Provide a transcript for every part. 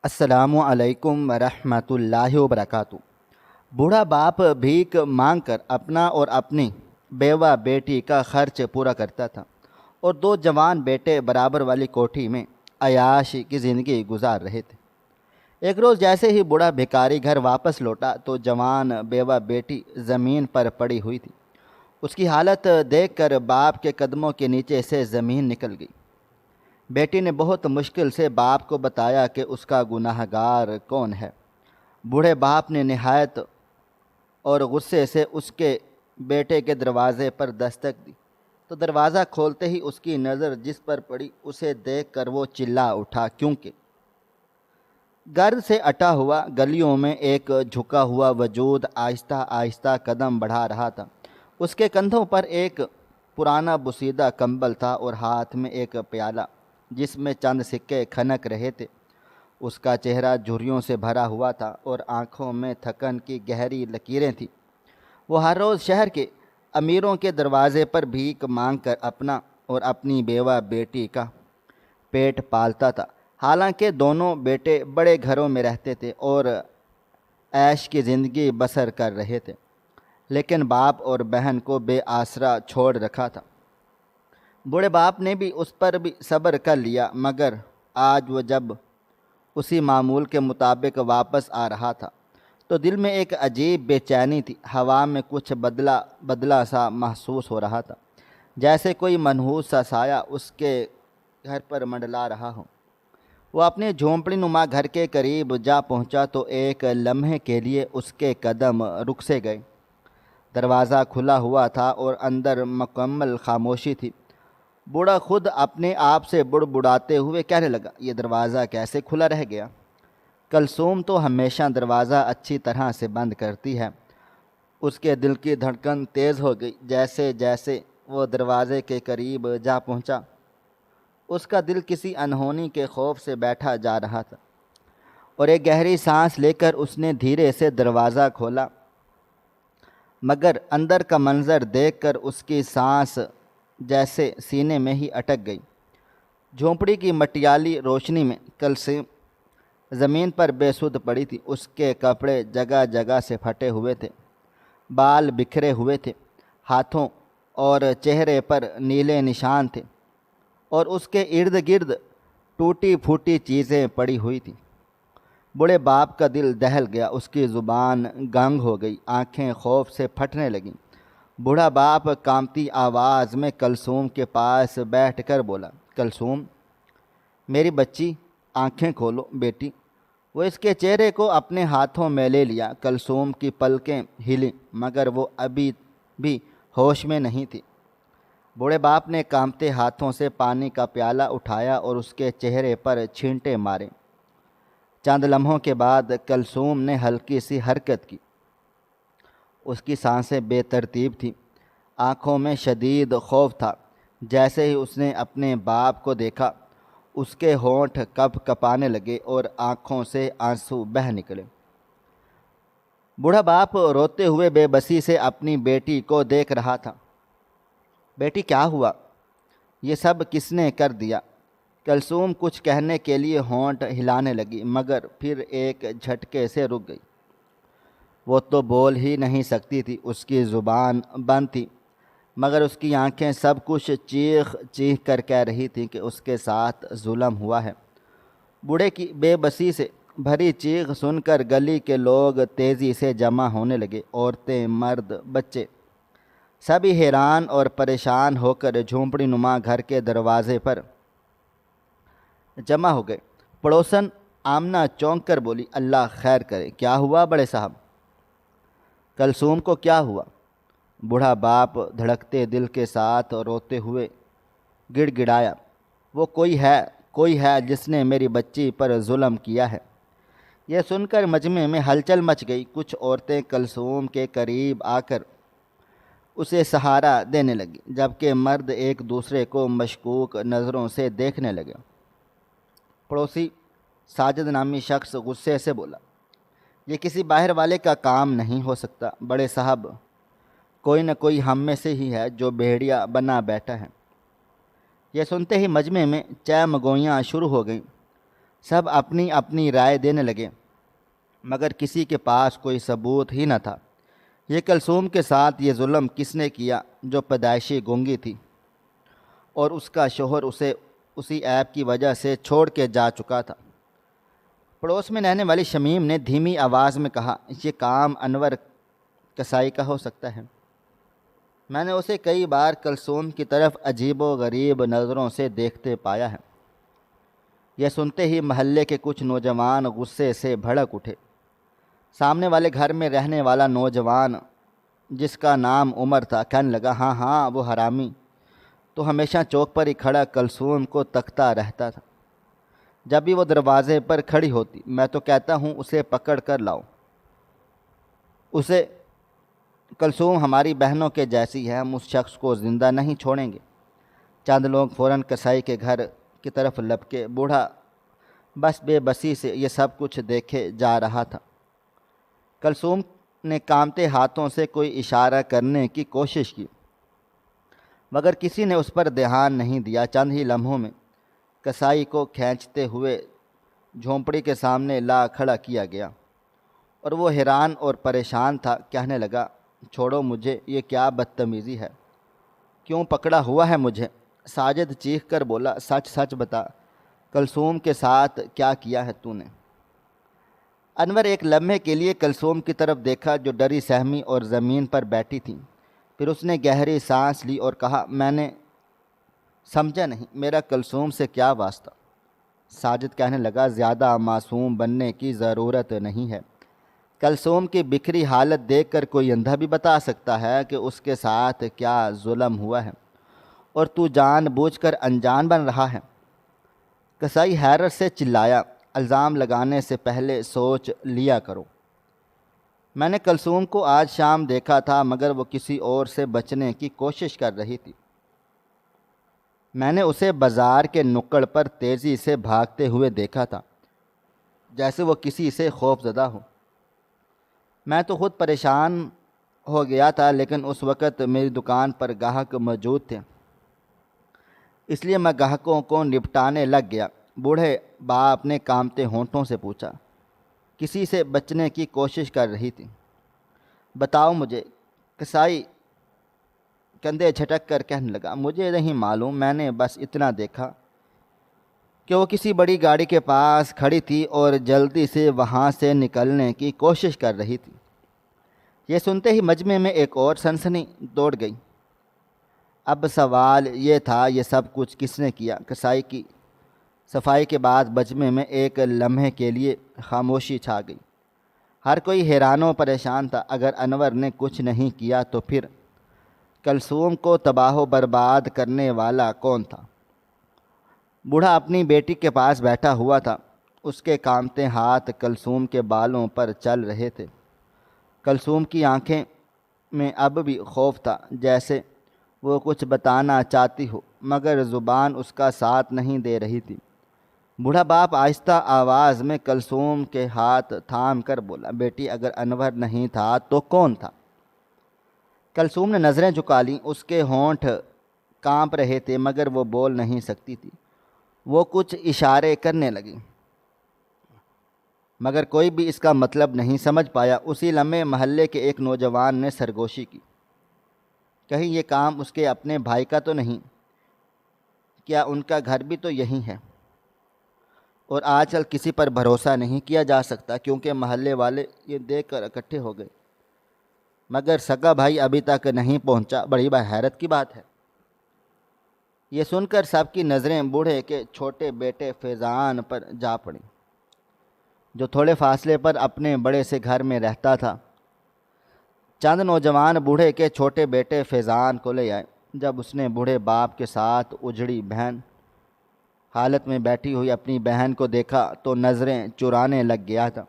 السلام علیکم ورحمۃ اللہ وبرکاتہ۔ بوڑھا باپ بھیک مانگ کر اپنا اور اپنی بیوہ بیٹی کا خرچ پورا کرتا تھا اور دو جوان بیٹے برابر والی کوٹھی میں عیاش کی زندگی گزار رہے تھے۔ ایک روز جیسے ہی بوڑھا بھکاری گھر واپس لوٹا تو جوان بیوہ بیٹی زمین پر پڑی ہوئی تھی۔ اس کی حالت دیکھ کر باپ کے قدموں کے نیچے سے زمین نکل گئی۔ بیٹی نے بہت مشکل سے باپ کو بتایا کہ اس کا گناہ گار کون ہے۔ بوڑھے باپ نے نہایت اور غصے سے اس کے بیٹے کے دروازے پر دستک دی تو دروازہ کھولتے ہی اس کی نظر جس پر پڑی اسے دیکھ کر وہ چلا اٹھا، کیونکہ گرد سے اٹا ہوا گلیوں میں ایک جھکا ہوا وجود آہستہ آہستہ قدم بڑھا رہا تھا۔ اس کے کندھوں پر ایک پرانا بوسیدہ کمبل تھا اور ہاتھ میں ایک پیالہ جس میں چند سکے کھنک رہے تھے۔ اس کا چہرہ جھریوں سے بھرا ہوا تھا اور آنکھوں میں تھکن کی گہری لکیریں تھیں۔ وہ ہر روز شہر کے امیروں کے دروازے پر بھیک مانگ کر اپنا اور اپنی بیوہ بیٹی کا پیٹ پالتا تھا۔ حالانکہ دونوں بیٹے بڑے گھروں میں رہتے تھے اور عیش کی زندگی بسر کر رہے تھے، لیکن باپ اور بہن کو بے آسرا چھوڑ رکھا تھا۔ بوڑھے باپ نے بھی اس پر بھی صبر کر لیا، مگر آج وہ جب اسی معمول کے مطابق واپس آ رہا تھا تو دل میں ایک عجیب بے چینی تھی۔ ہوا میں کچھ بدلا سا محسوس ہو رہا تھا، جیسے کوئی منحوس سا سایہ اس کے گھر پر منڈلا رہا ہو۔ وہ اپنے جھونپڑی نما گھر کے قریب جا پہنچا تو ایک لمحے کے لیے اس کے قدم رک سے گئے۔ دروازہ کھلا ہوا تھا اور اندر مکمل خاموشی تھی۔ بوڑھا خود اپنے آپ سے بڑبڑاتے ہوئے کہنے لگا، یہ دروازہ کیسے کھلا رہ گیا؟ کلثوم تو ہمیشہ دروازہ اچھی طرح سے بند کرتی ہے۔ اس کے دل کی دھڑکن تیز ہو گئی۔ جیسے جیسے وہ دروازے کے قریب جا پہنچا اس کا دل کسی انہونی کے خوف سے بیٹھا جا رہا تھا، اور ایک گہری سانس لے کر اس نے دھیرے سے دروازہ کھولا، مگر اندر کا منظر دیکھ کر اس کی سانس جیسے سینے میں ہی اٹک گئی۔ جھونپڑی کی مٹیالی روشنی میں کلثوم زمین پر بے سدھ پڑی تھی۔ اس کے کپڑے جگہ جگہ سے پھٹے ہوئے تھے، بال بکھرے ہوئے تھے، ہاتھوں اور چہرے پر نیلے نشان تھے، اور اس کے ارد گرد ٹوٹی پھوٹی چیزیں پڑی ہوئی تھیں۔ بوڑھے باپ کا دل دہل گیا، اس کی زبان گنگ ہو گئی، آنکھیں خوف سے پھٹنے لگیں۔ بوڑھا باپ کانپتی آواز میں کلثوم کے پاس بیٹھ کر بولا، کلثوم میری بچی، آنکھیں کھولو بیٹی۔ وہ اس کے چہرے کو اپنے ہاتھوں میں لے لیا۔ کلثوم کی پلکیں ہلیں، مگر وہ ابھی بھی ہوش میں نہیں تھی۔ بوڑھے باپ نے کانپتے ہاتھوں سے پانی کا پیالہ اٹھایا اور اس کے چہرے پر چھینٹے مارے۔ چند لمحوں کے بعد کلثوم نے ہلکی سی حرکت کی۔ اس کی سانسیں بے ترتیب تھیں، آنکھوں میں شدید خوف تھا۔ جیسے ہی اس نے اپنے باپ کو دیکھا اس کے ہونٹ کپ کپانے لگے اور آنکھوں سے آنسو بہہ نکلے۔ بوڑھا باپ روتے ہوئے بے بسی سے اپنی بیٹی کو دیکھ رہا تھا۔ بیٹی کیا ہوا؟ یہ سب کس نے کر دیا؟ کلثوم کچھ کہنے کے لیے ہونٹ ہلانے لگی، مگر پھر ایک جھٹکے سے رک گئی۔ وہ تو بول ہی نہیں سکتی تھی، اس کی زبان بند تھی، مگر اس کی آنکھیں سب کچھ چیخ چیخ کر کہہ رہی تھیں کہ اس کے ساتھ ظلم ہوا ہے۔ بوڑھے کی بے بسی سے بھری چیخ سن کر گلی کے لوگ تیزی سے جمع ہونے لگے۔ عورتیں، مرد، بچے سبھی حیران اور پریشان ہو کر جھونپڑی نما گھر کے دروازے پر جمع ہو گئے۔ پڑوسن آمنہ چونک کر بولی، اللہ خیر کرے، کیا ہوا بڑے صاحب؟ کلثوم کو کیا ہوا؟ بوڑھا باپ دھڑکتے دل کے ساتھ روتے ہوئے گڑ گڑایا، وہ کوئی ہے جس نے میری بچی پر ظلم کیا ہے۔ یہ سن کر مجمع میں ہلچل مچ گئی۔ کچھ عورتیں کلثوم کے قریب آ کر اسے سہارا دینے لگی، جبکہ مرد ایک دوسرے کو مشکوک نظروں سے دیکھنے لگے۔ پڑوسی ساجد نامی شخص غصے سے بولا، یہ کسی باہر والے کا کام نہیں ہو سکتا بڑے صاحب، کوئی نہ کوئی ہم میں سے ہی ہے جو بھیڑیا بنا بیٹھا ہے۔ یہ سنتے ہی مجمع میں چہ مگوئیاں شروع ہو گئیں۔ سب اپنی اپنی رائے دینے لگے مگر کسی کے پاس کوئی ثبوت ہی نہ تھا۔ یہ کلثوم کے ساتھ یہ ظلم کس نے کیا جو پیدائشی گونگی تھی اور اس کا شوہر اسے اسی عیب کی وجہ سے چھوڑ کے جا چکا تھا؟ پڑوس میں رہنے والی شمیم نے دھیمی آواز میں کہا، یہ کام انور کسائی کا ہو سکتا ہے۔ میں نے اسے کئی بار کلثوم کی طرف عجیب و غریب نظروں سے دیکھتے پایا ہے۔ یہ سنتے ہی محلے کے کچھ نوجوان غصے سے بھڑک اٹھے۔ سامنے والے گھر میں رہنے والا نوجوان جس کا نام عمر تھا کہنے لگا، ہاں ہاں وہ حرامی تو ہمیشہ چوک پر ہی کھڑا کلثوم کو تکتا رہتا تھا۔ جب بھی وہ دروازے پر کھڑی ہوتی میں تو کہتا ہوں اسے پکڑ کر لاؤ، اسے کلثوم ہماری بہنوں کے جیسی ہے، ہم اس شخص کو زندہ نہیں چھوڑیں گے۔ چند لوگ فوراً کسائی کے گھر کی طرف لپکے۔ بوڑھا بس بے بسی سے یہ سب کچھ دیکھے جا رہا تھا۔ کلثوم نے کانپتے ہاتھوں سے کوئی اشارہ کرنے کی کوشش کی مگر کسی نے اس پر دھیان نہیں دیا۔ چند ہی لمحوں میں کسائی کو کھینچتے ہوئے جھونپڑی کے سامنے لا کھڑا کیا گیا اور وہ حیران اور پریشان تھا۔ کہنے لگا، چھوڑو مجھے، یہ کیا بدتمیزی ہے، کیوں پکڑا ہوا ہے مجھے؟ ساجد چیخ کر بولا، سچ سچ بتا، کلثوم کے ساتھ کیا کیا ہے تو نے؟ انور ایک لمحے کے لیے کلثوم کی طرف دیکھا جو ڈری سہمی اور زمین پر بیٹھی تھی، پھر اس نے گہری سانس لی اور کہا، میں نے سمجھا نہیں، میرا کلثوم سے کیا واسطہ؟ ساجد کہنے لگا، زیادہ معصوم بننے کی ضرورت نہیں ہے۔ کلثوم کی بکھری حالت دیکھ کر کوئی اندھا بھی بتا سکتا ہے کہ اس کے ساتھ کیا ظلم ہوا ہے، اور تو جان بوجھ کر انجان بن رہا ہے۔ کسائی حیرت سے چلایا، الزام لگانے سے پہلے سوچ لیا کرو۔ میں نے کلثوم کو آج شام دیکھا تھا مگر وہ کسی اور سے بچنے کی کوشش کر رہی تھی۔ میں نے اسے بازار کے نکڑ پر تیزی سے بھاگتے ہوئے دیکھا تھا جیسے وہ کسی سے خوف زدہ ہو۔ میں تو خود پریشان ہو گیا تھا لیکن اس وقت میری دکان پر گاہک موجود تھے، اس لیے میں گاہکوں کو نپٹانے لگ گیا۔ بوڑھے باپ نے کانپتے ہونٹوں سے پوچھا، کسی سے بچنے کی کوشش کر رہی تھی؟ بتاؤ مجھے۔ کسائی کندھے جھٹک کر کہنے لگا، مجھے نہیں معلوم، میں نے بس اتنا دیکھا کہ وہ کسی بڑی گاڑی کے پاس کھڑی تھی اور جلدی سے وہاں سے نکلنے کی کوشش کر رہی تھی۔ یہ سنتے ہی مجمع میں ایک اور سنسنی دوڑ گئی۔ اب سوال یہ تھا، یہ سب کچھ کس نے کیا؟ کسائی کی صفائی کے بعد مجمع میں ایک لمحے کے لیے خاموشی چھا گئی۔ ہر کوئی حیران و پریشان تھا۔ اگر انور نے کچھ نہیں کیا تو پھر کلثوم کو تباہ و برباد کرنے والا کون تھا؟ بوڑھا اپنی بیٹی کے پاس بیٹھا ہوا تھا، اس کے کانپتے ہاتھ کلثوم کے بالوں پر چل رہے تھے۔ کلثوم کی آنکھیں میں اب بھی خوف تھا، جیسے وہ کچھ بتانا چاہتی ہو مگر زبان اس کا ساتھ نہیں دے رہی تھی۔ بوڑھا باپ آہستہ آواز میں کلثوم کے ہاتھ تھام کر بولا، بیٹی اگر انور نہیں تھا تو کون تھا؟ کلثوم نے نظریں جھکا لیں، اس کے ہونٹ کانپ رہے تھے مگر وہ بول نہیں سکتی تھی۔ وہ کچھ اشارے کرنے لگی مگر کوئی بھی اس کا مطلب نہیں سمجھ پایا۔ اسی لمحے محلے کے ایک نوجوان نے سرگوشی کی، کہیں یہ کام اس کے اپنے بھائی کا تو نہیں؟ کیا ان کا گھر بھی تو یہی ہے؟ اور آج کل کسی پر بھروسہ نہیں کیا جا سکتا کیونکہ محلے والے یہ دیکھ کر اکٹھے ہو گئے مگر سگا بھائی ابھی تک نہیں پہنچا۔ بڑی حیرت کی بات ہے۔ یہ سن کر سب کی نظریں بوڑھے کے چھوٹے بیٹے فیضان پر جا پڑیں جو تھوڑے فاصلے پر اپنے بڑے سے گھر میں رہتا تھا۔ چند نوجوان بوڑھے کے چھوٹے بیٹے فیضان کو لے آئے۔ جب اس نے بوڑھے باپ کے ساتھ اجڑی بہن حالت میں بیٹھی ہوئی اپنی بہن کو دیکھا تو نظریں چرانے لگ گیا تھا۔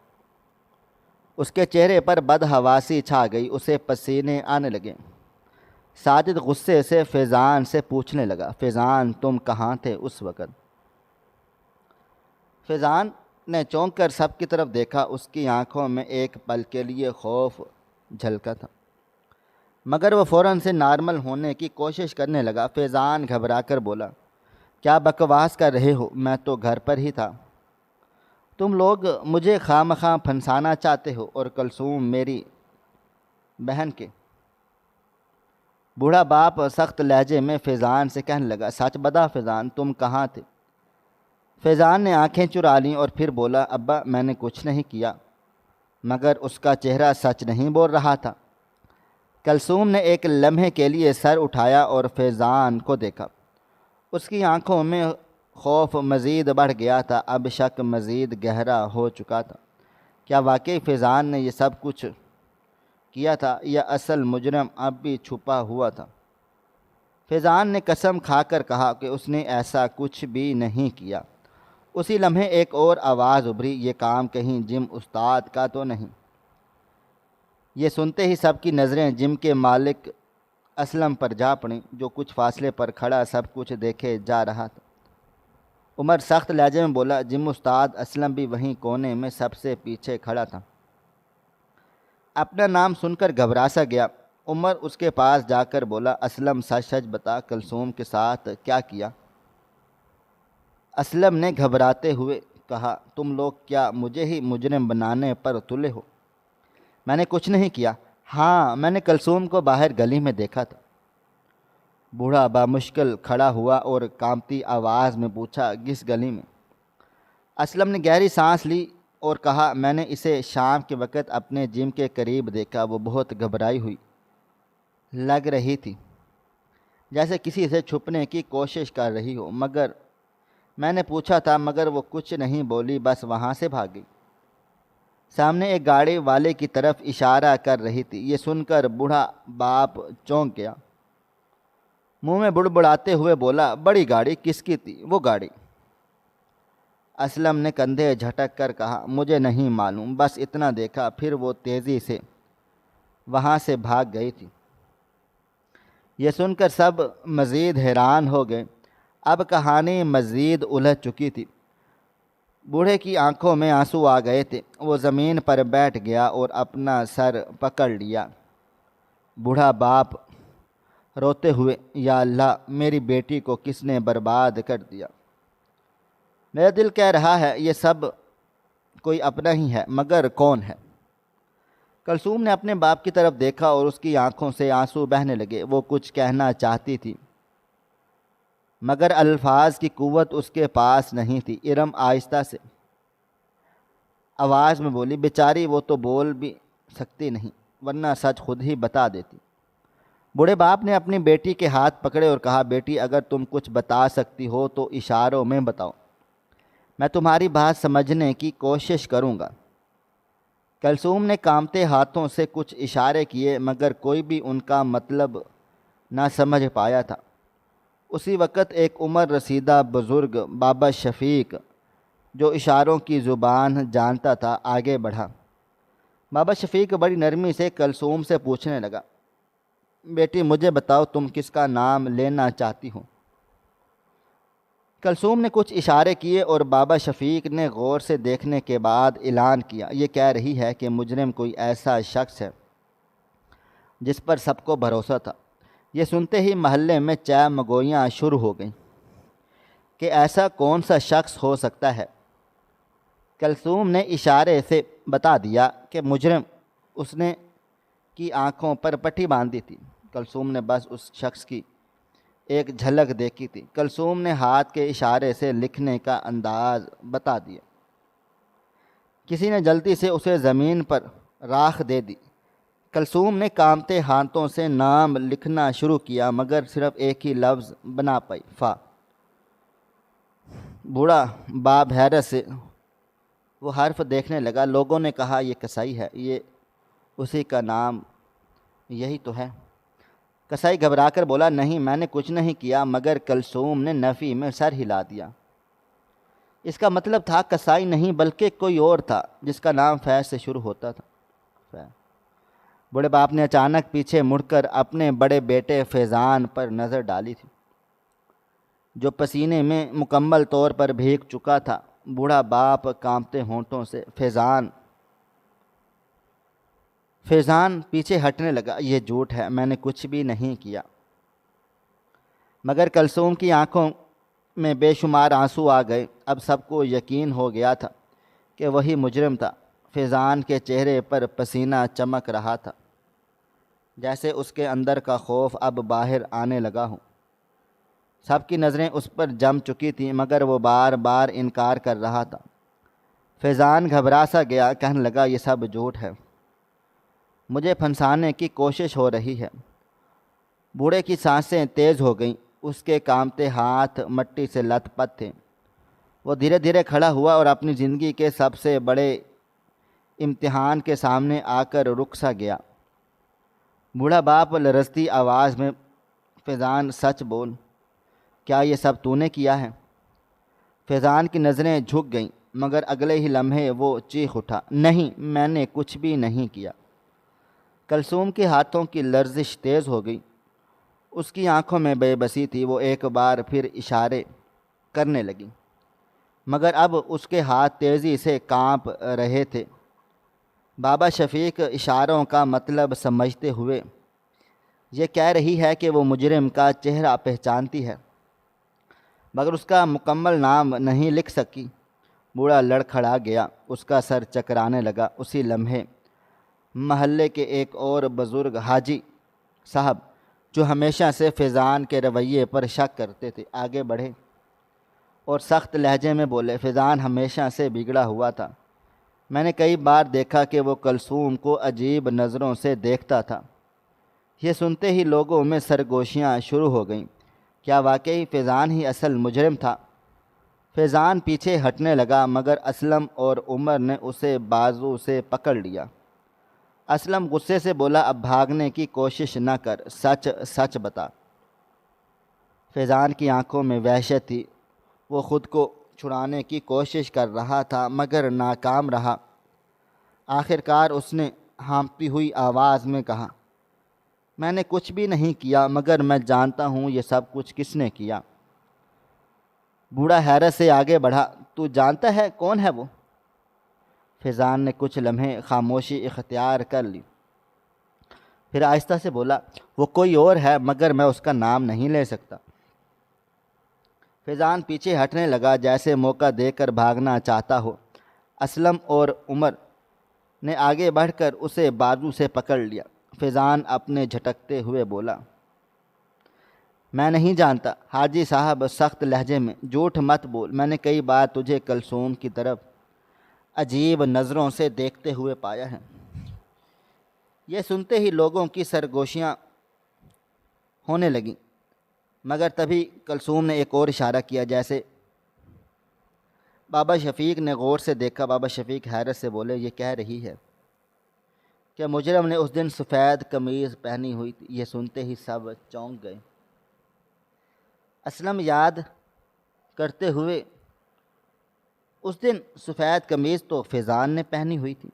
اس کے چہرے پر بدحواسی چھا گئی، اسے پسینے آنے لگے۔ ساجد غصے سے فیضان سے پوچھنے لگا، فیضان تم کہاں تھے اس وقت؟ فیضان نے چونک کر سب کی طرف دیکھا، اس کی آنکھوں میں ایک پل کے لیے خوف جھلکا تھا مگر وہ فوراً سے نارمل ہونے کی کوشش کرنے لگا۔ فیضان گھبرا کر بولا، کیا بکواس کر رہے ہو، میں تو گھر پر ہی تھا۔ تم لوگ مجھے خواہ مخواہ پھنسانا چاہتے ہو اور کلثوم میری بہن کے۔ بوڑھا باپ سخت لہجے میں فیضان سے کہنے لگا، سچ بتا فیضان، تم کہاں تھے؟ فیضان نے آنکھیں چرا لیں اور پھر بولا، ابا میں نے کچھ نہیں کیا۔ مگر اس کا چہرہ سچ نہیں بول رہا تھا۔ کلثوم نے ایک لمحے کے لیے سر اٹھایا اور فیضان کو دیکھا۔ اس کی آنکھوں میں خوف مزید بڑھ گیا تھا، اب شک مزید گہرا ہو چکا تھا۔ کیا واقعی فیضان نے یہ سب کچھ کیا تھا یا اصل مجرم اب بھی چھپا ہوا تھا؟ فیضان نے قسم کھا کر کہا کہ اس نے ایسا کچھ بھی نہیں کیا۔ اسی لمحے ایک اور آواز ابھری، یہ کام کہیں جم استاد کا تو نہیں؟ یہ سنتے ہی سب کی نظریں جم کے مالک اسلم پر جا پڑیں، جو کچھ فاصلے پر کھڑا سب کچھ دیکھے جا رہا تھا۔ عمر سخت لہجے میں بولا، جم استاد اسلم بھی وہیں کونے میں سب سے پیچھے کھڑا تھا۔ اپنا نام سن کر گھبرا سا گیا۔ عمر اس کے پاس جا کر بولا، اسلم سچ سچ بتا، کلثوم کے ساتھ کیا کیا؟ اسلم نے گھبراتے ہوئے کہا، تم لوگ کیا مجھے ہی مجرم بنانے پر تلے ہو؟ میں نے کچھ نہیں کیا۔ ہاں، میں نے کلثوم کو باہر گلی میں دیکھا تھا۔ بوڑھا بامشکل کھڑا ہوا اور کانپتی آواز میں پوچھا، کس گلی میں؟ اسلم نے گہری سانس لی اور کہا، میں نے اسے شام کے وقت اپنے جم کے قریب دیکھا۔ وہ بہت گھبرائی ہوئی لگ رہی تھی، جیسے کسی سے چھپنے کی کوشش کر رہی ہو۔ مگر میں نے پوچھا تھا، مگر وہ کچھ نہیں بولی، بس وہاں سے بھاگ گئی۔ سامنے ایک گاڑی والے کی طرف اشارہ کر رہی تھی۔ یہ سن کر بوڑھا باپ چونک گیا، منہ میں بڑبڑاتے ہوئے بولا، بڑی گاڑی کس کی تھی وہ گاڑی؟ اسلم نے کندھے جھٹک کر کہا، مجھے نہیں معلوم، بس اتنا دیکھا، پھر وہ تیزی سے وہاں سے بھاگ گئی تھی۔ یہ سن کر سب مزید حیران ہو گئے۔ اب کہانی مزید الجھ چکی تھی۔ بوڑھے کی آنکھوں میں آنسو آ گئے تھے۔ وہ زمین پر بیٹھ گیا اور اپنا سر پکڑ لیا۔ بوڑھا باپ روتے ہوئے، یا اللہ، میری بیٹی کو کس نے برباد کر دیا؟ میرا دل کہہ رہا ہے یہ سب کوئی اپنا ہی ہے، مگر کون ہے؟ کلثوم نے اپنے باپ کی طرف دیکھا اور اس کی آنکھوں سے آنسو بہنے لگے۔ وہ کچھ کہنا چاہتی تھی، مگر الفاظ کی قوت اس کے پاس نہیں تھی۔ ارم آہستہ سے آواز میں بولی، بیچاری وہ تو بول بھی سکتی نہیں، ورنہ سچ خود ہی بتا دیتی۔ بوڑھے باپ نے اپنی بیٹی کے ہاتھ پکڑے اور کہا، بیٹی اگر تم کچھ بتا سکتی ہو تو اشاروں میں بتاؤ، میں تمہاری بات سمجھنے کی کوشش کروں گا۔ کلثوم نے کانپتے ہاتھوں سے کچھ اشارے کیے، مگر کوئی بھی ان کا مطلب نہ سمجھ پایا تھا۔ اسی وقت ایک عمر رسیدہ بزرگ بابا شفیق، جو اشاروں کی زبان جانتا تھا، آگے بڑھا۔ بابا شفیق بڑی نرمی سے کلثوم سے پوچھنے لگا، بیٹی مجھے بتاؤ، تم کس کا نام لینا چاہتی ہو؟ کلثوم نے کچھ اشارے کیے اور بابا شفیق نے غور سے دیکھنے کے بعد اعلان کیا، یہ کہہ رہی ہے کہ مجرم کوئی ایسا شخص ہے جس پر سب کو بھروسہ تھا۔ یہ سنتے ہی محلے میں چہ مگویاں شروع ہو گئیں کہ ایسا کون سا شخص ہو سکتا ہے۔ کلثوم نے اشارے سے بتا دیا کہ مجرم اس نے کی آنکھوں پر پٹی باندھی تھی۔ کلثوم نے بس اس شخص کی ایک جھلک دیکھی تھی۔ کلثوم نے ہاتھ کے اشارے سے لکھنے کا انداز بتا دیا۔ کسی نے جلدی سے اسے زمین پر راکھ دے دی۔ کلثوم نے کانپتے ہاتھوں سے نام لکھنا شروع کیا، مگر صرف ایک ہی لفظ بنا پائی، فا۔ بوڑھا باپ حیرت سے وہ حرف دیکھنے لگا۔ لوگوں نے کہا، یہ کسائی ہے، یہ اسی کا نام یہی تو ہے۔ کسائی گھبرا کر بولا، نہیں، میں نے کچھ نہیں کیا، مگر کلثوم نے نفی میں سر ہلا دیا۔ اس کا مطلب تھا کسائی نہیں بلکہ کوئی اور تھا جس کا نام فیض سے شروع ہوتا تھا۔ بوڑھے باپ نے اچانک پیچھے مڑ کر اپنے بڑے بیٹے فیضان پر نظر ڈالی تھی، جو پسینے میں مکمل طور پر بھیگ چکا تھا۔ بوڑھا باپ کانپتے ہونٹوں سے، فیضان پیچھے ہٹنے لگا، یہ جھوٹ ہے، میں نے کچھ بھی نہیں کیا۔ مگر کلثوم کی آنکھوں میں بے شمار آنسو آ گئے۔ اب سب کو یقین ہو گیا تھا کہ وہی مجرم تھا۔ فیضان کے چہرے پر پسینہ چمک رہا تھا، جیسے اس کے اندر کا خوف اب باہر آنے لگا ہو۔ سب کی نظریں اس پر جم چکی تھیں، مگر وہ بار بار انکار کر رہا تھا۔ فیضان گھبرا سا گیا، کہنے لگا یہ سب جھوٹ ہے، مجھے پھنسانے کی کوشش ہو رہی ہے۔ بوڑھے کی سانسیں تیز ہو گئیں، اس کے کانپتے ہاتھ مٹی سے لت پت تھے۔ وہ دھیرے دھیرے کھڑا ہوا اور اپنی زندگی کے سب سے بڑے امتحان کے سامنے آ کر رک سا گیا۔ بوڑھا باپ لرزتی آواز میں، فیضان سچ بول، کیا یہ سب تو نے کیا ہے؟ فیضان کی نظریں جھک گئیں، مگر اگلے ہی لمحے وہ چیخ اٹھا، نہیں، میں نے کچھ بھی نہیں کیا۔ کلثوم کے ہاتھوں کی لرزش تیز ہو گئی، اس کی آنکھوں میں بے بسی تھی۔ وہ ایک بار پھر اشارے کرنے لگی، مگر اب اس کے ہاتھ تیزی سے کانپ رہے تھے۔ بابا شفیق اشاروں کا مطلب سمجھتے ہوئے، یہ کہہ رہی ہے کہ وہ مجرم کا چہرہ پہچانتی ہے، مگر اس کا مکمل نام نہیں لکھ سکی۔ بوڑھا لڑکھڑا گیا، اس کا سر چکرانے لگا۔ اسی لمحے محلے کے ایک اور بزرگ حاجی صاحب، جو ہمیشہ سے فیضان کے رویے پر شک کرتے تھے، آگے بڑھے اور سخت لہجے میں بولے، فیضان ہمیشہ سے بگڑا ہوا تھا۔ میں نے کئی بار دیکھا کہ وہ کلثوم کو عجیب نظروں سے دیکھتا تھا۔ یہ سنتے ہی لوگوں میں سرگوشیاں شروع ہو گئیں۔ کیا واقعی فیضان ہی اصل مجرم تھا؟ فیضان پیچھے ہٹنے لگا، مگر اسلم اور عمر نے اسے بازو سے پکڑ لیا۔ اسلم غصے سے بولا، اب بھاگنے کی کوشش نہ کر، سچ سچ بتا۔ فیضان کی آنکھوں میں وحشت تھی، وہ خود کو چھڑانے کی کوشش کر رہا تھا، مگر ناکام رہا۔ آخرکار اس نے ہانپتی ہوئی آواز میں کہا، میں نے کچھ بھی نہیں کیا، مگر میں جانتا ہوں یہ سب کچھ کس نے کیا۔ بوڑھا حیرت سے آگے بڑھا، تو جانتا ہے کون ہے وہ؟ فیضان نے کچھ لمحے خاموشی اختیار کر لی، پھر آہستہ سے بولا، وہ کوئی اور ہے، مگر میں اس کا نام نہیں لے سکتا۔ فیضان پیچھے ہٹنے لگا، جیسے موقع دے کر بھاگنا چاہتا ہو۔ اسلم اور عمر نے آگے بڑھ کر اسے بازو سے پکڑ لیا۔ فیضان اپنے جھٹکتے ہوئے بولا، میں نہیں جانتا۔ حاجی صاحب سخت لہجے میں، جھوٹ مت بول، میں نے کئی بار تجھے کلثوم کی طرف عجیب نظروں سے دیکھتے ہوئے پایا ہے۔ یہ سنتے ہی لوگوں کی سرگوشیاں ہونے لگیں، مگر تبھی کلثوم نے ایک اور اشارہ کیا، جیسے بابا شفیق نے غور سے دیکھا۔ بابا شفیق حیرت سے بولے، یہ کہہ رہی ہے کہ مجرم نے اس دن سفید قمیض پہنی ہوئی تھی۔ یہ سنتے ہی سب چونک گئے۔ اسلم یاد کرتے ہوئے، اس دن سفید قمیض تو فیضان نے پہنی ہوئی تھی۔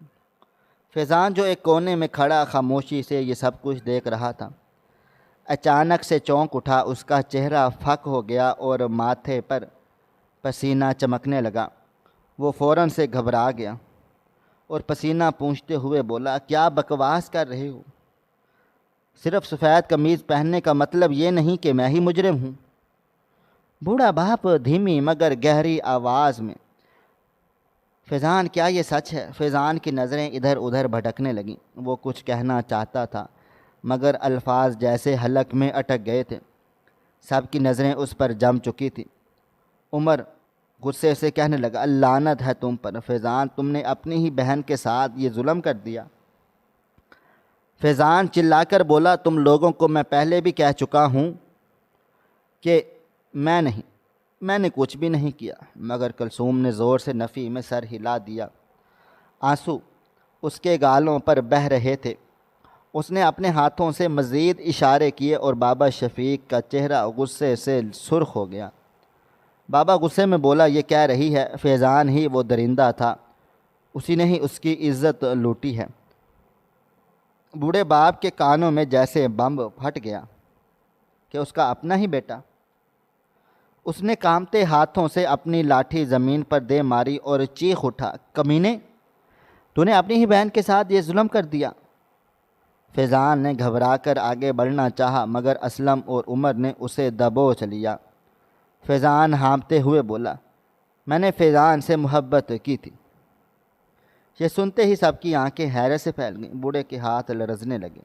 فیضان جو ایک کونے میں کھڑا خاموشی سے یہ سب کچھ دیکھ رہا تھا، اچانک سے چونک اٹھا، اس کا چہرہ پھک ہو گیا اور ماتھے پر پسینہ چمکنے لگا۔ وہ فوراً سے گھبرا گیا اور پسینہ پونچھتے ہوئے بولا، کیا بکواس کر رہے ہو؟ صرف سفید قمیض پہننے کا مطلب یہ نہیں کہ میں ہی مجرم ہوں۔ بوڑھا باپ دھیمی مگر گہری آواز میں، فیضان کیا یہ سچ ہے؟ فیضان کی نظریں ادھر ادھر بھٹکنے لگیں۔ وہ کچھ کہنا چاہتا تھا، مگر الفاظ جیسے حلق میں اٹک گئے تھے۔ سب کی نظریں اس پر جم چکی تھیں۔ عمر غصے سے کہنے لگا، لعنت ہے تم پر فیضان، تم نے اپنی ہی بہن کے ساتھ یہ ظلم کر دیا۔ فیضان چلا کر بولا، تم لوگوں کو میں پہلے بھی کہہ چکا ہوں کہ میں نے کچھ بھی نہیں کیا، مگر کلثوم نے زور سے نفی میں سر ہلا دیا۔ آنسو اس کے گالوں پر بہہ رہے تھے۔ اس نے اپنے ہاتھوں سے مزید اشارے کیے اور بابا شفیق کا چہرہ غصے سے سرخ ہو گیا۔ بابا غصے میں بولا، یہ کہہ رہی ہے فیضان ہی وہ درندہ تھا، اسی نے ہی اس کی عزت لوٹی ہے۔ بوڑھے باپ کے کانوں میں جیسے بم پھٹ گیا کہ اس کا اپنا ہی بیٹا۔ اس نے کانپتے ہاتھوں سے اپنی لاٹھی زمین پر دے ماری اور چیخ اٹھا، کمینے، تو نے اپنی ہی بہن کے ساتھ یہ ظلم کر دیا۔ فیضان نے گھبرا کر آگے بڑھنا چاہا، مگر اسلم اور عمر نے اسے دبوچ لیا۔ فیضان ہانپتے ہوئے بولا، میں نے فیضان سے محبت کی تھی، یہ سنتے ہی سب کی آنکھیں حیرت سے پھیل گئیں، بوڑھے کے ہاتھ لرزنے لگے۔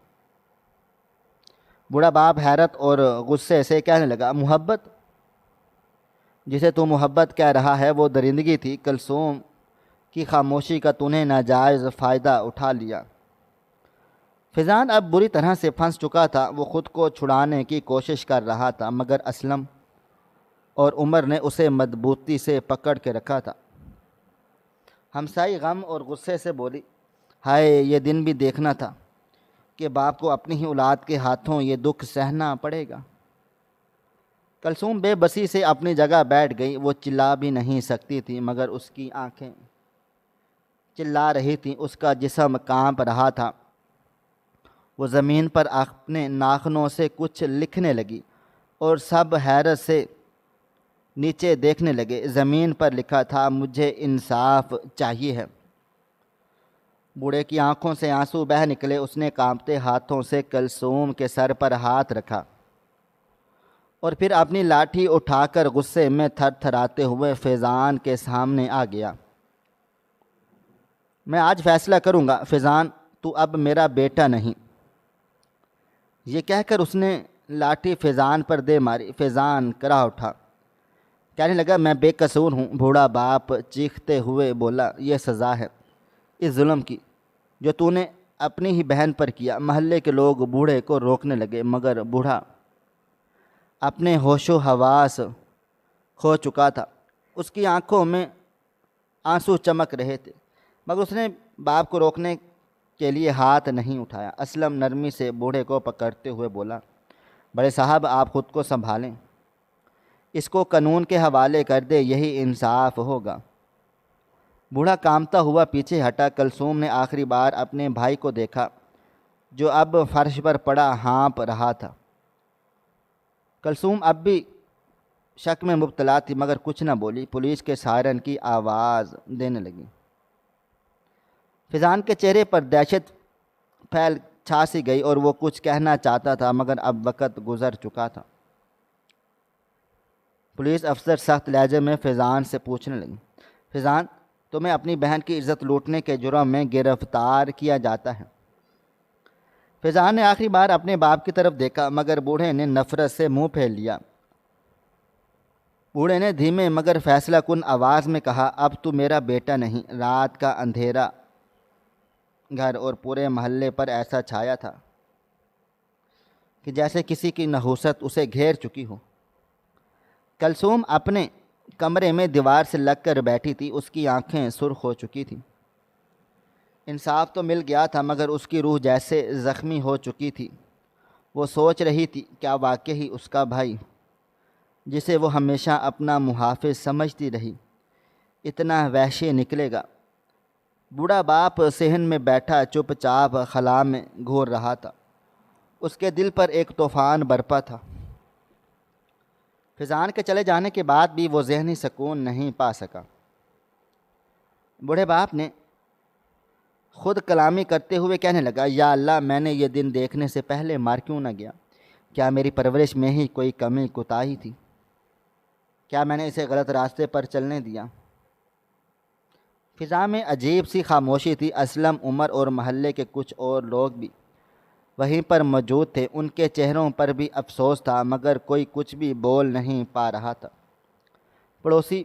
بوڑھا باپ حیرت اور غصے سے کہنے لگا، محبت؟ جسے تو محبت کہہ رہا ہے وہ درندگی تھی۔ کلثوم کی خاموشی کا تو نے ناجائز فائدہ اٹھا لیا۔ فیضان اب بری طرح سے پھنس چکا تھا، وہ خود کو چھڑانے کی کوشش کر رہا تھا مگر اسلم اور عمر نے اسے مضبوطی سے پکڑ کے رکھا تھا۔ ہمسائی غم اور غصے سے بولی، ہائے یہ دن بھی دیکھنا تھا کہ باپ کو اپنی ہی اولاد کے ہاتھوں یہ دکھ سہنا پڑے گا۔ کلثوم بے بسی سے اپنی جگہ بیٹھ گئی، وہ چلا بھی نہیں سکتی تھی مگر اس کی آنکھیں چلا رہی تھیں، اس کا جسم کانپ رہا تھا۔ وہ زمین پر اپنے ناخنوں سے کچھ لکھنے لگی اور سب حیرت سے نیچے دیکھنے لگے۔ زمین پر لکھا تھا، مجھے انصاف چاہیے ہے۔ بوڑھے کی آنکھوں سے آنسو بہہ نکلے، اس نے کانپتے ہاتھوں سے کلثوم کے سر پر ہاتھ رکھا اور پھر اپنی لاٹھی اٹھا کر غصے میں تھر تھراتے ہوئے فیضان کے سامنے آ گیا۔ میں آج فیصلہ کروں گا، فیضان تو اب میرا بیٹا نہیں۔ یہ کہہ کر اس نے لاٹھی فیضان پر دے ماری۔ فیضان کرا اٹھا، کہنے لگا، میں بے قصور ہوں۔ بوڑھا باپ چیختے ہوئے بولا، یہ سزا ہے اس ظلم کی جو تو نے اپنی ہی بہن پر کیا۔ محلے کے لوگ بوڑھے کو روکنے لگے مگر بوڑھا اپنے ہوش و حواس کھو چکا تھا، اس کی آنکھوں میں آنسو چمک رہے تھے مگر اس نے باپ کو روکنے کے لیے ہاتھ نہیں اٹھایا۔ اسلم نرمی سے بوڑھے کو پکڑتے ہوئے بولا، بڑے صاحب آپ خود کو سنبھالیں، اس کو قانون کے حوالے کر دے، یہی انصاف ہوگا۔ بوڑھا کانپتا ہوا پیچھے ہٹا۔ کلثوم نے آخری بار اپنے بھائی کو دیکھا جو اب فرش پر پڑا ہانپ رہا تھا۔ کلثوم اب بھی شک میں مبتلا تھی مگر کچھ نہ بولی۔ پولیس کے سائرن کی آواز دینے لگی۔ فیضان کے چہرے پر دہشت پھیل چھا سی گئی اور وہ کچھ کہنا چاہتا تھا مگر اب وقت گزر چکا تھا۔ پولیس افسر سخت لہجے میں فیضان سے پوچھنے لگی، فیضان تمہیں اپنی بہن کی عزت لوٹنے کے جرم میں گرفتار کیا جاتا ہے۔ فیضان نے آخری بار اپنے باپ کی طرف دیکھا مگر بوڑھے نے نفرت سے منہ پھیر لیا۔ بوڑھے نے دھیمے مگر فیصلہ کن آواز میں کہا، اب تو میرا بیٹا نہیں۔ رات کا اندھیرا گھر اور پورے محلے پر ایسا چھایا تھا کہ جیسے کسی کی نحوست اسے گھیر چکی ہو۔ کلثوم اپنے کمرے میں دیوار سے لگ کر بیٹھی تھی، اس کی آنکھیں سرخ ہو چکی تھیں۔ انصاف تو مل گیا تھا مگر اس کی روح جیسے زخمی ہو چکی تھی۔ وہ سوچ رہی تھی، کیا واقعی اس کا بھائی جسے وہ ہمیشہ اپنا محافظ سمجھتی رہی اتنا وحشی نکلے گا؟ بوڑھا باپ صحن میں بیٹھا چپ چاپ خلا میں گھور رہا تھا، اس کے دل پر ایک طوفان برپا تھا۔ فیضان کے چلے جانے کے بعد بھی وہ ذہنی سکون نہیں پا سکا۔ بوڑھے باپ نے خود کلامی کرتے ہوئے کہنے لگا، یا اللہ میں نے یہ دن دیکھنے سے پہلے مار کیوں نہ گیا؟ کیا میری پرورش میں ہی کوئی کمی کوتاہی تھی؟ کیا میں نے اسے غلط راستے پر چلنے دیا؟ فضا میں عجیب سی خاموشی تھی۔ اسلم، عمر اور محلے کے کچھ اور لوگ بھی وہیں پر موجود تھے، ان کے چہروں پر بھی افسوس تھا مگر کوئی کچھ بھی بول نہیں پا رہا تھا۔ پڑوسی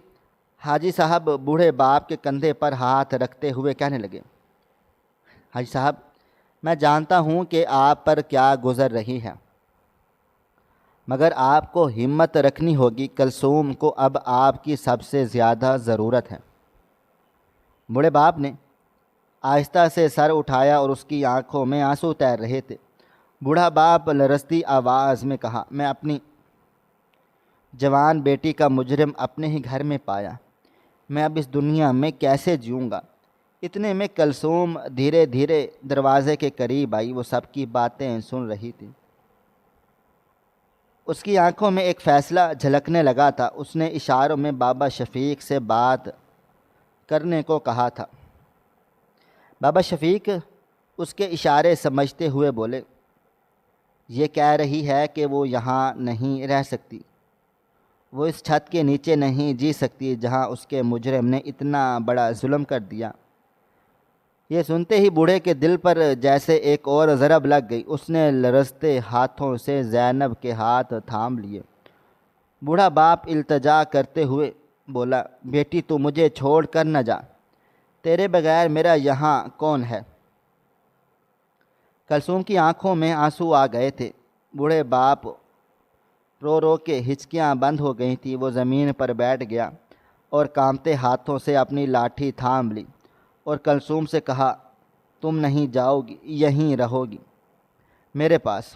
حاجی صاحب بوڑھے باپ کے کندھے پر ہاتھ رکھتے ہوئے کہنے لگے، حاجی صاحب میں جانتا ہوں کہ آپ پر کیا گزر رہی ہے مگر آپ کو ہمت رکھنی ہوگی، کلثوم کو اب آپ کی سب سے زیادہ ضرورت ہے۔ بوڑھے باپ نے آہستہ سے سر اٹھایا اور اس کی آنکھوں میں آنسو تیر رہے تھے۔ بوڑھا باپ لرزتی آواز میں کہا، میں اپنی جوان بیٹی کا مجرم اپنے ہی گھر میں پایا، میں اب اس دنیا میں کیسے جیوں گا؟ اتنے میں کلثوم دھیرے دھیرے دروازے کے قریب آئی، وہ سب کی باتیں سن رہی تھی۔ اس کی آنکھوں میں ایک فیصلہ جھلکنے لگا تھا۔ اس نے اشاروں میں بابا شفیق سے بات کرنے کو کہا تھا۔ بابا شفیق اس کے اشارے سمجھتے ہوئے بولے، یہ کہہ رہی ہے کہ وہ یہاں نہیں رہ سکتی، وہ اس چھت کے نیچے نہیں جی سکتی جہاں اس کے مجرم نے اتنا بڑا ظلم کر دیا۔ یہ سنتے ہی بوڑھے کے دل پر جیسے ایک اور ضرب لگ گئی۔ اس نے لرزتے ہاتھوں سے زینب کے ہاتھ تھام لیے۔ بوڑھا باپ التجا کرتے ہوئے بولا، بیٹی تو مجھے چھوڑ کر نہ جا، تیرے بغیر میرا یہاں کون ہے؟ کلثوم کی آنکھوں میں آنسو آ گئے تھے۔ بوڑھے باپ رو رو کے ہچکیاں بند ہو گئی تھیں۔ وہ زمین پر بیٹھ گیا اور کانپتے ہاتھوں سے اپنی لاٹھی تھام لی اور کلثوم سے کہا، تم نہیں جاؤ گی، یہیں رہو گی میرے پاس۔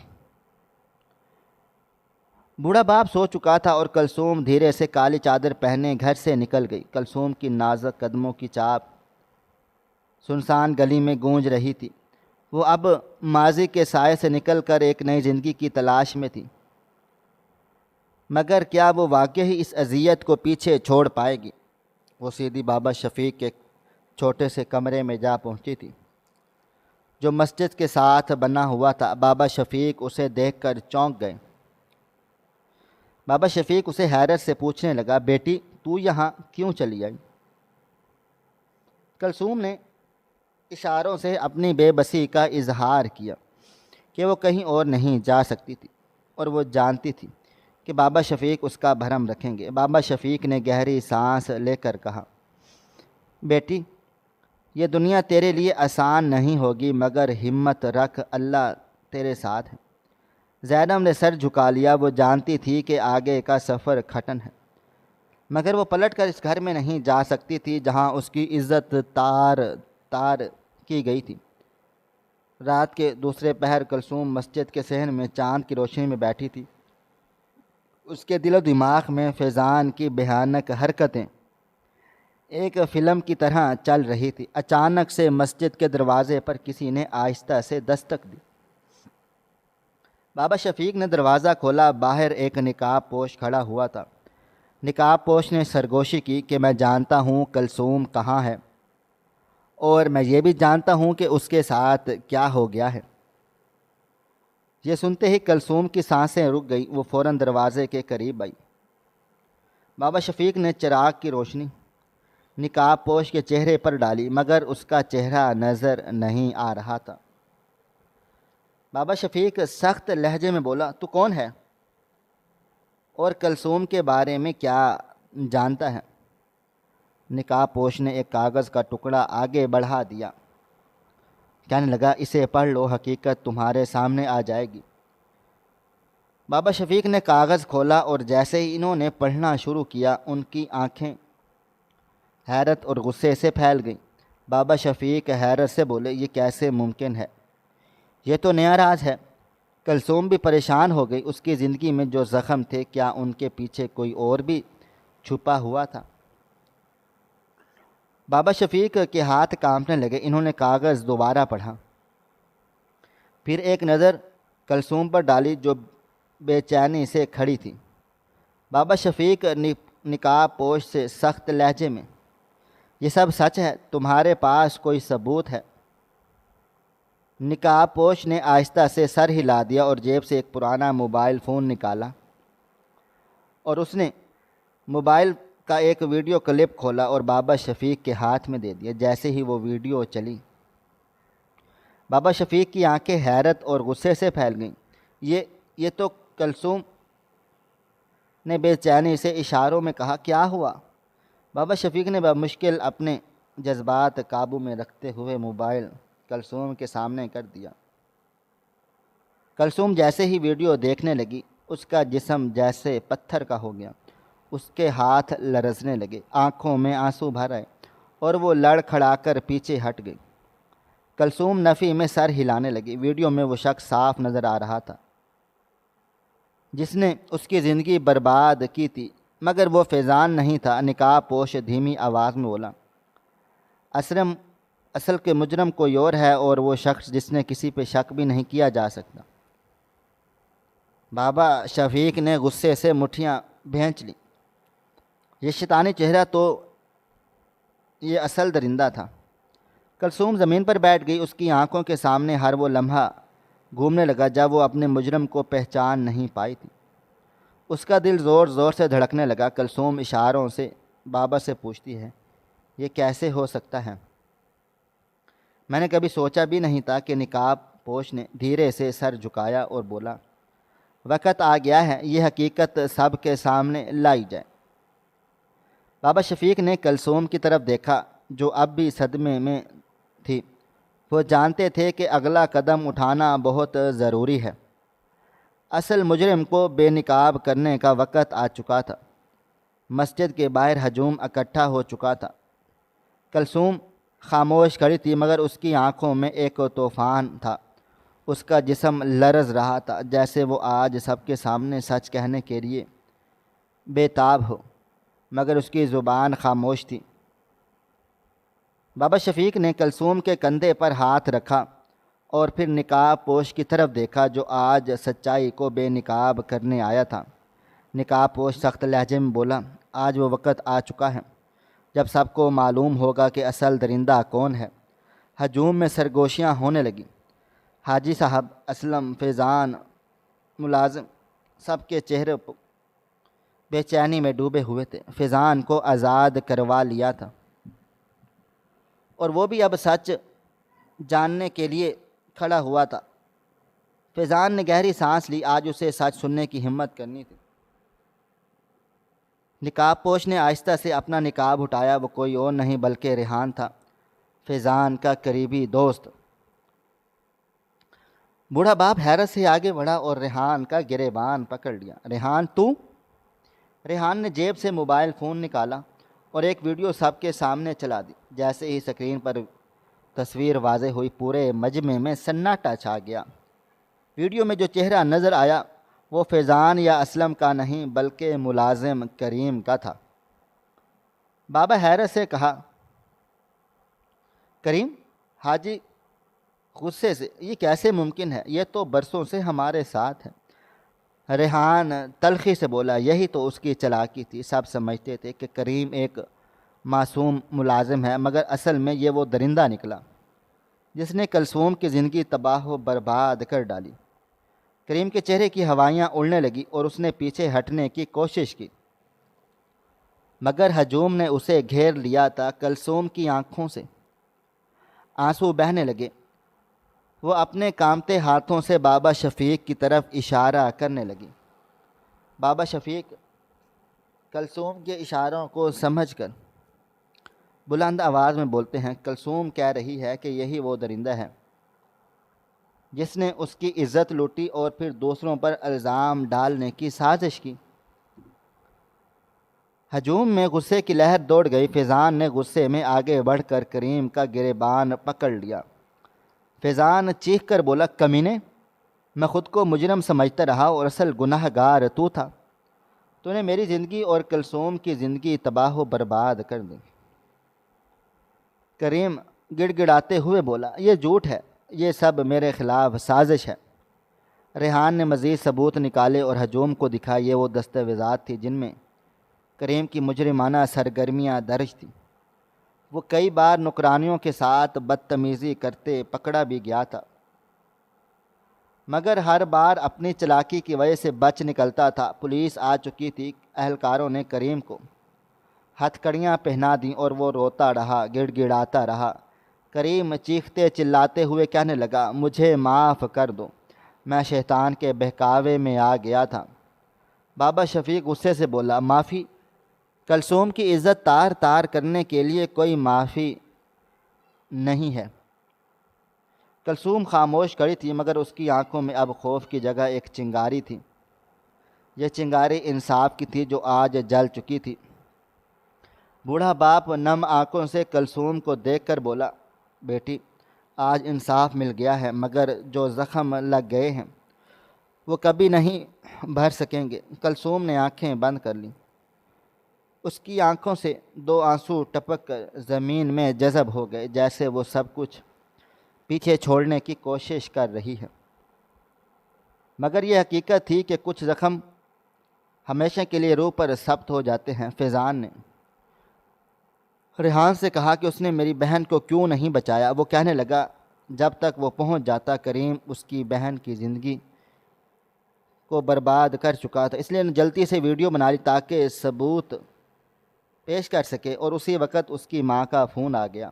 بوڑھا باپ سو چکا تھا اور کلثوم دھیرے سے کالی چادر پہنے گھر سے نکل گئی۔ کلثوم کی نازک قدموں کی چاپ سنسان گلی میں گونج رہی تھی۔ وہ اب ماضی کے سائے سے نکل کر ایک نئی زندگی کی تلاش میں تھی، مگر کیا وہ واقعی اس اذیت کو پیچھے چھوڑ پائے گی؟ وہ سیدھی بابا شفیق کے چھوٹے سے کمرے میں جا پہنچی تھی جو مسجد کے ساتھ بنا ہوا تھا۔ بابا شفیق اسے دیکھ کر چونک گئے۔ بابا شفیق اسے حیرت سے پوچھنے لگا، بیٹی تو یہاں کیوں چلی آئی؟ کلثوم نے اشاروں سے اپنی بے بسی کا اظہار کیا کہ وہ کہیں اور نہیں جا سکتی تھی اور وہ جانتی تھی کہ بابا شفیق اس کا بھرم رکھیں گے۔ بابا شفیق نے گہری سانس لے کر کہا، بیٹی یہ دنیا تیرے لیے آسان نہیں ہوگی، مگر ہمت رکھ، اللہ تیرے ساتھ ہے۔ زینب نے سر جھکا لیا۔ وہ جانتی تھی کہ آگے کا سفر کھٹن ہے، مگر وہ پلٹ کر اس گھر میں نہیں جا سکتی تھی جہاں اس کی عزت تار تار کی گئی تھی۔ رات کے دوسرے پہر کلثوم مسجد کے صحن میں چاند کی روشنی میں بیٹھی تھی۔ اس کے دل و دماغ میں فیضان کی بھیانک حرکتیں ایک فلم کی طرح چل رہی تھی۔ اچانک سے مسجد کے دروازے پر کسی نے آہستہ سے دستک دی۔ بابا شفیق نے دروازہ کھولا۔ باہر ایک نقاب پوش کھڑا ہوا تھا۔ نقاب پوش نے سرگوشی کی کہ میں جانتا ہوں کلثوم کہاں ہے، اور میں یہ بھی جانتا ہوں کہ اس کے ساتھ کیا ہو گیا ہے۔ یہ سنتے ہی کلثوم کی سانسیں رک گئی۔ وہ فوراً دروازے کے قریب آئی۔ بابا شفیق نے چراغ کی روشنی نقاب پوش کے چہرے پر ڈالی، مگر اس کا چہرہ نظر نہیں آ رہا تھا۔ بابا شفیق سخت لہجے میں بولا، تو کون ہے اور کلثوم کے بارے میں کیا جانتا ہے؟ نقاب پوش نے ایک کاغذ کا ٹکڑا آگے بڑھا دیا، کہنے لگا، اسے پڑھ لو، حقیقت تمہارے سامنے آ جائے گی۔ بابا شفیق نے کاغذ کھولا اور جیسے ہی انہوں نے پڑھنا شروع کیا، ان کی آنکھیں حیرت اور غصے سے پھیل گئیں۔ بابا شفیق حیرت سے بولے، یہ کیسے ممکن ہے؟ یہ تو نیا راز ہے۔ کلثوم بھی پریشان ہو گئی۔ اس کی زندگی میں جو زخم تھے، کیا ان کے پیچھے کوئی اور بھی چھپا ہوا تھا؟ بابا شفیق کے ہاتھ کانپنے لگے۔ انہوں نے کاغذ دوبارہ پڑھا، پھر ایک نظر کلثوم پر ڈالی جو بے چینی سے کھڑی تھی۔ بابا شفیق نقاب پوش سے سخت لہجے میں، یہ سب سچ ہے؟ تمہارے پاس کوئی ثبوت ہے؟ نقاب پوش نے آہستہ سے سر ہلا دیا اور جیب سے ایک پرانا موبائل فون نکالا اور اس نے موبائل کا ایک ویڈیو کلپ کھولا اور بابا شفیق کے ہاتھ میں دے دیا۔ جیسے ہی وہ ویڈیو چلی، بابا شفیق کی آنکھیں حیرت اور غصے سے پھیل گئیں۔ یہ تو کلثوم نے بے چینی سے اشاروں میں کہا، کیا ہوا؟ بابا شفیق نے بمشکل اپنے جذبات قابو میں رکھتے ہوئے موبائل کلثوم کے سامنے کر دیا۔ کلثوم جیسے ہی ویڈیو دیکھنے لگی، اس کا جسم جیسے پتھر کا ہو گیا۔ اس کے ہاتھ لرزنے لگے، آنکھوں میں آنسو بھر آئے اور وہ لڑ کھڑا کر پیچھے ہٹ گئی۔ کلثوم نفی میں سر ہلانے لگی۔ ویڈیو میں وہ شخص صاف نظر آ رہا تھا جس نے اس کی زندگی برباد کی تھی، مگر وہ فیضان نہیں تھا۔ نقاب پوش دھیمی آواز میں بولا، اصل کے مجرم کوئی اور ہے، اور وہ شخص جس نے کسی پہ شک بھی نہیں کیا جا سکتا۔ بابا شفیق نے غصے سے مٹھیاں بھینچ لیں۔ یہ شیطانی چہرہ تو یہ اصل درندہ تھا۔ کلثوم زمین پر بیٹھ گئی۔ اس کی آنکھوں کے سامنے ہر وہ لمحہ گھومنے لگا جب وہ اپنے مجرم کو پہچان نہیں پائی تھی۔ اس کا دل زور زور سے دھڑکنے لگا۔ کلثوم اشاروں سے بابا سے پوچھتی ہے، یہ کیسے ہو سکتا ہے؟ میں نے کبھی سوچا بھی نہیں تھا کہ نقاب پوش نے دھیرے سے سر جھکایا اور بولا، وقت آ گیا ہے یہ حقیقت سب کے سامنے لائی جائے۔ بابا شفیق نے کلثوم کی طرف دیکھا جو اب بھی صدمے میں تھی۔ وہ جانتے تھے کہ اگلا قدم اٹھانا بہت ضروری ہے۔ اصل مجرم کو بے نقاب کرنے کا وقت آ چکا تھا۔ مسجد کے باہر ہجوم اکٹھا ہو چکا تھا۔ کلثوم خاموش کھڑی تھی مگر اس کی آنکھوں میں ایک طوفان تھا۔ اس کا جسم لرز رہا تھا جیسے وہ آج سب کے سامنے سچ کہنے کے لیے بے تاب ہو، مگر اس کی زبان خاموش تھی۔ بابا شفیق نے کلثوم کے کندھے پر ہاتھ رکھا اور پھر نقاب پوش کی طرف دیکھا جو آج سچائی کو بے نقاب کرنے آیا تھا۔ نقاب پوش سخت لہجے میں بولا، آج وہ وقت آ چکا ہے جب سب کو معلوم ہوگا کہ اصل درندہ کون ہے۔ ہجوم میں سرگوشیاں ہونے لگیں۔ حاجی صاحب، اسلم، فیضان، ملازم، سب کے چہرے بے چینی میں ڈوبے ہوئے تھے۔ فیضان کو آزاد کروا لیا تھا اور وہ بھی اب سچ جاننے کے لیے کھڑا ہوا تھا۔ فیضان نے گہری سانس لی، آج اسے سچ سننے کی ہمت کرنی تھی۔ نقاب پوش نے آہستہ سے اپنا نقاب اٹھایا۔ وہ کوئی اور نہیں بلکہ ریحان تھا، فیضان کا قریبی دوست۔ بوڑھا باپ حیرت سے آگے بڑھا اور ریحان کا گریبان پکڑ لیا۔ ریحان تو؟ ریحان نے جیب سے موبائل فون نکالا اور ایک ویڈیو سب کے سامنے چلا دی۔ جیسے ہی سکرین پر تصویر واضح ہوئی پورے مجمع میں سناٹا چھا گیا۔ ویڈیو میں جو چہرہ نظر آیا وہ فیضان یا اسلم کا نہیں بلکہ ملازم کریم کا تھا۔ بابا حیرت سے کہا، کریم؟ حاجی غصے سے، یہ کیسے ممکن ہے؟ یہ تو برسوں سے ہمارے ساتھ ہے۔ ریحان تلخی سے بولا، یہی تو اس کی چلاکی تھی۔ سب سمجھتے تھے کہ کریم ایک معصوم ملازم ہے مگر اصل میں یہ وہ درندہ نکلا جس نے کلثوم کی زندگی تباہ و برباد کر ڈالی۔ کریم کے چہرے کی ہوائیاں اڑنے لگی اور اس نے پیچھے ہٹنے کی کوشش کی مگر ہجوم نے اسے گھیر لیا تھا۔ کلثوم کی آنکھوں سے آنسو بہنے لگے۔ وہ اپنے کامتے ہاتھوں سے بابا شفیق کی طرف اشارہ کرنے لگی۔ بابا شفیق کلثوم کے اشاروں کو سمجھ کر بلند آواز میں بولتے ہیں، کلثوم کہہ رہی ہے کہ یہی وہ درندہ ہے جس نے اس کی عزت لوٹی اور پھر دوسروں پر الزام ڈالنے کی سازش کی۔ ہجوم میں غصے کی لہر دوڑ گئی۔ فیضان نے غصے میں آگے بڑھ کر کریم کا گریبان پکڑ لیا۔ فیضان چیخ کر بولا، کمینے، میں خود کو مجرم سمجھتا رہا اور اصل گناہ گار تو تھا۔ تو نے میری زندگی اور کلثوم کی زندگی تباہ و برباد کر دی۔ کریم گڑ گڑاتے ہوئے بولا، یہ جھوٹ ہے، یہ سب میرے خلاف سازش ہے۔ ریحان نے مزید ثبوت نکالے اور ہجوم کو دکھائے۔ یہ وہ دستاویزات تھی جن میں کریم کی مجرمانہ سرگرمیاں درج تھیں۔ وہ کئی بار نوکرانیوں کے ساتھ بدتمیزی کرتے پکڑا بھی گیا تھا مگر ہر بار اپنی چلاکی کی وجہ سے بچ نکلتا تھا۔ پولیس آ چکی تھی۔ اہلکاروں نے کریم کو ہتھ کڑیاں پہنا دیں اور وہ روتا رہا، گڑ گڑاتا رہا۔ کریم چیختے چلاتے ہوئے کہنے لگا، مجھے معاف کر دو، میں شیطان کے بہکاوے میں آ گیا تھا۔ بابا شفیق غصے سے بولا، معافی؟ کلثوم کی عزت تار تار کرنے کے لیے کوئی معافی نہیں ہے۔ کلثوم خاموش کھڑی تھی مگر اس کی آنکھوں میں اب خوف کی جگہ ایک چنگاری تھی۔ یہ چنگاری انصاف کی تھی جو آج جل چکی تھی۔ بوڑھا باپ نم آنکھوں سے کلثوم کو دیکھ کر بولا، بیٹی، آج انصاف مل گیا ہے مگر جو زخم لگ گئے ہیں وہ کبھی نہیں بھر سکیں گے۔ کلثوم نے آنکھیں بند کر لیں۔ اس کی آنکھوں سے دو آنسو ٹپک کر زمین میں جذب ہو گئے جیسے وہ سب کچھ پیچھے چھوڑنے کی کوشش کر رہی ہے مگر یہ حقیقت تھی کہ کچھ زخم ہمیشہ کے لیے روح پر ثبت ہو جاتے ہیں۔ فیضان نے ریحان سے کہا کہ اس نے میری بہن کو کیوں نہیں بچایا۔ وہ کہنے لگا، جب تک وہ پہنچ جاتا کریم اس کی بہن کی زندگی کو برباد کر چکا تھا، اس لیے جلدی سے ویڈیو بنا لی تاکہ ثبوت پیش کر سکے۔ اور اسی وقت اس کی ماں کا فون آ گیا۔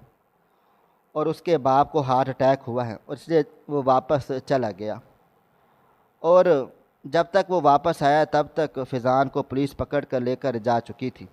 اور اس کے باپ کو ہارٹ اٹیک ہوا ہے، اور اس لیے وہ واپس چلا گیا۔ اور جب تک وہ واپس آیا تب تک فضان کو پولیس پکڑ کر لے کر جا چکی تھی۔